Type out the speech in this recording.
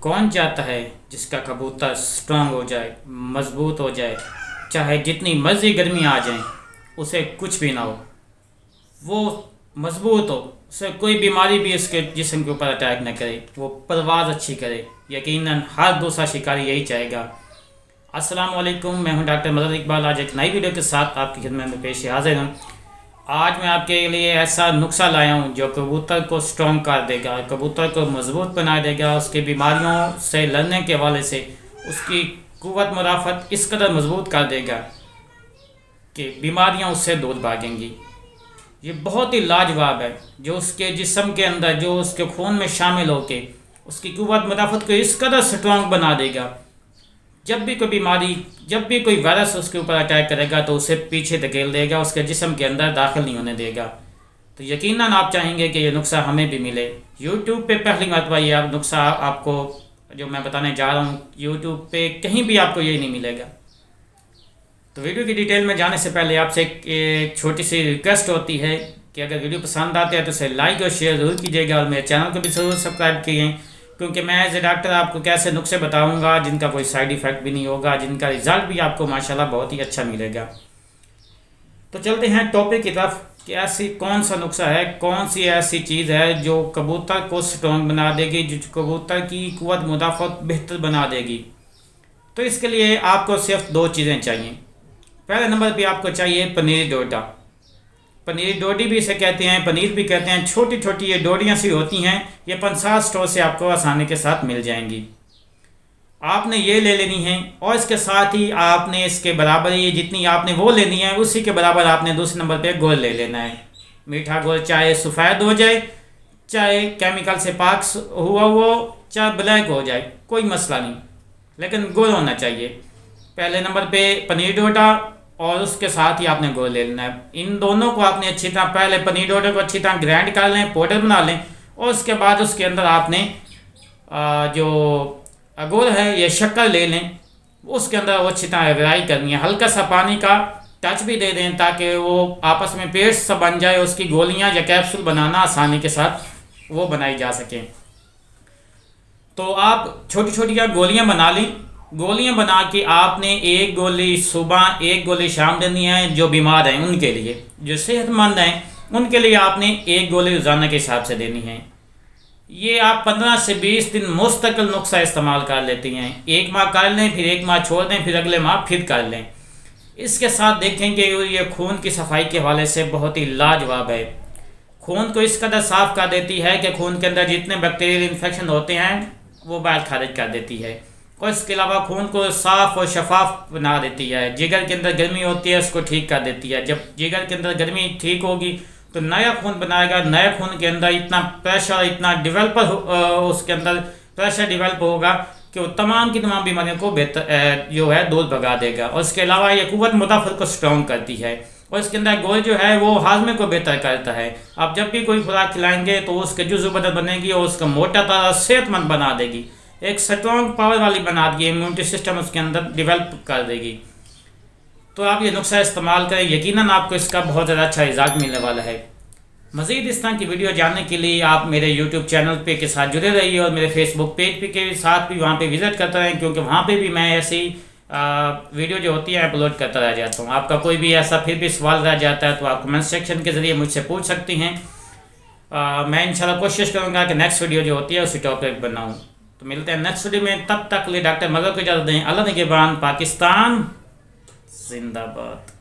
कौन चाहता है जिसका कबूतर स्ट्रांग हो जाए, मजबूत हो जाए, चाहे जितनी मर्जी गर्मी आ जाए, उसे कुछ भी ना हो, वो मजबूत हो, उसे कोई बीमारी भी उसके जिस्म के ऊपर अटैक न करे, वो परवाज़ अच्छी करे। यकीनन हर दूसरा शिकारी यही चाहेगा। अस्सलाम वालेकुम, मैं हूं डॉक्टर मदद इकबाल। आज एक नई वीडियो के साथ आपकी खिदमत में पेश हाजिर हूं। आज मैं आपके लिए ऐसा नुस्खा लाया हूं जो कबूतर को स्ट्रॉन्ग कर देगा, कबूतर को मजबूत बना देगा, उसकी बीमारियों से लड़ने के हवाले से उसकी कुव्वत मुदाफ़त इस कदर मजबूत कर देगा कि बीमारियां उससे दूर भागेंगी। ये बहुत ही लाजवाब है, जो उसके जिस्म के अंदर, जो उसके खून में शामिल होके उसकी कुव्वत मुदाफ़त को इस कदर स्ट्रॉन्ग बना देगा। जब भी कोई बीमारी, जब भी कोई वायरस उसके ऊपर अटैक करेगा तो उसे पीछे धकेल देगा, उसके जिस्म के अंदर दाखिल नहीं होने देगा। तो यकीनन आप चाहेंगे कि ये नुस्खा हमें भी मिले। यूट्यूब पे पहली मरतबा ये आप नुस्खा आपको जो मैं बताने जा रहा हूँ, यूट्यूब पे कहीं भी आपको ये नहीं मिलेगा। तो वीडियो की डिटेल में जाने से पहले आपसे एक छोटी सी रिक्वेस्ट होती है कि अगर वीडियो पसंद आते हैं तो उसे लाइक और शेयर ज़रूर कीजिएगा और मेरे चैनल को भी ज़रूर सब्सक्राइब कीजिए, क्योंकि मैं एज ए डॉक्टर आपको कैसे नुस्खे बताऊंगा जिनका कोई साइड इफ़ेक्ट भी नहीं होगा, जिनका रिज़ल्ट भी आपको माशाल्लाह बहुत ही अच्छा मिलेगा। तो चलते हैं टॉपिक की तरफ कि ऐसी कौन सा नुस्खा है, कौन सी ऐसी चीज़ है जो कबूतर को स्ट्रॉन्ग बना देगी, जो कबूतर की कुव्वत मुदाफ़त बेहतर बना देगी। तो इसके लिए आपको सिर्फ दो चीज़ें चाहिए। पहले नंबर पर आपको चाहिए पनीर डोडा। पनीर डोडी भी इसे कहते हैं, पनीर भी कहते हैं। छोटी छोटी ये डोडियाँ सी होती हैं, ये 50 स्टोर से आपको आसानी के साथ मिल जाएंगी। आपने ये ले लेनी है और इसके साथ ही आपने इसके बराबर ये जितनी आपने वो लेनी है, उसी के बराबर आपने दूसरे नंबर पे गुड़ ले लेना है। मीठा गुड़, चाहे सफ़ेद हो जाए, चाहे केमिकल से पाक हुआ हो, चाहे ब्लैक हो जाए, कोई मसला नहीं, लेकिन गुड़ होना चाहिए। पहले नंबर पर पनीर डोडा और उसके साथ ही आपने गुड़ ले लेना है। इन दोनों को आपने अच्छी तरह, पहले पनीर डोडे को अच्छी तरह ग्राइंड कर लें, पाउडर बना लें, और उसके बाद उसके अंदर आपने जो गुड़ है, ये शक्कर ले लें, उसके अंदर वो अच्छी तरह ग्राइंड करनी है। हल्का सा पानी का टच भी दे दें ताकि वो आपस में पेस्ट सा बन जाए, उसकी गोलियाँ या कैप्सूल बनाना आसानी के साथ वो बनाई जा सकें। तो आप छोटी छोटी गोलियाँ बना लें। गोलियां बना के आपने एक गोली सुबह, एक गोली शाम देनी है। जो बीमार हैं उनके लिए, जो सेहतमंद हैं उनके लिए आपने एक गोली रोज़ाना के हिसाब से देनी है। ये आप 15 से 20 दिन मुस्तकिल नुस्खा इस्तेमाल कर लेती हैं। एक माह कर लें, फिर एक माह छोड़ दें, फिर अगले माह फिर कर लें। इसके साथ देखेंगे ये खून की सफाई के हवाले से बहुत ही लाजवाब है। खून को इस कदर साफ़ कर देती है कि खून के अंदर जितने बैक्टीरियल इन्फेक्शन होते हैं वो बाहर खारिज कर देती है, और इसके अलावा खून को साफ़ और शफाफ बना देती है। जिगर के अंदर गर्मी होती है उसको ठीक कर देती है। जब जिगर के अंदर गर्मी ठीक होगी तो नया खून बनाएगा। नया खून के अंदर इतना प्रेशर, इतना डिवेल्पर उसके अंदर प्रेशर डिवेल्प होगा कि वो तमाम की तमाम बीमारियों को बेहतर जो है दूर भगा देगा। और इसके अलावा ये कुव्वत मुदाफ़त को स्ट्रॉन्ग करती है, और इसके अंदर गोल जो है वो हाजमे को बेहतर करता है। आप जब भी कोई खुराक खिलाएंगे तो उसके जुज़्व बदल बनेगी और उसका मोटा ताज़ा सेहतमंद बना देगी, एक स्ट्रॉन्ग पावर वाली बना दी, इम्यूनिटी सिस्टम उसके अंदर डेवलप कर देगी। तो आप ये नुस्खा इस्तेमाल करें, यकीनन आपको इसका बहुत ज़्यादा अच्छा रिजल्ट मिलने वाला है। मज़ीद इस तरह की वीडियो जानने के लिए आप मेरे यूट्यूब चैनल पे के साथ जुड़े रहिए और मेरे फेसबुक पेज पे के साथ भी वहाँ पे विज़िट करते रहें, क्योंकि वहाँ पे भी मैं ऐसी वीडियो जो होती है अपलोड करता रह जाता हूँ। आपका कोई भी ऐसा फिर भी सवाल रह जाता है तो आप कमेंट सेक्शन के ज़रिए मुझसे पूछ सकती हैं। मैं इंशाल्लाह कोशिश करूँगा कि नेक्स्ट वीडियो जो होती है उसी टॉपिक बनाऊँ। तो मिलते हैं नेक्स्ट वीडियो में, तब तक के लिए डॉक्टर मदद को इजाज़त दें। अल्लाह निगहबान, पाकिस्तान जिंदाबाद।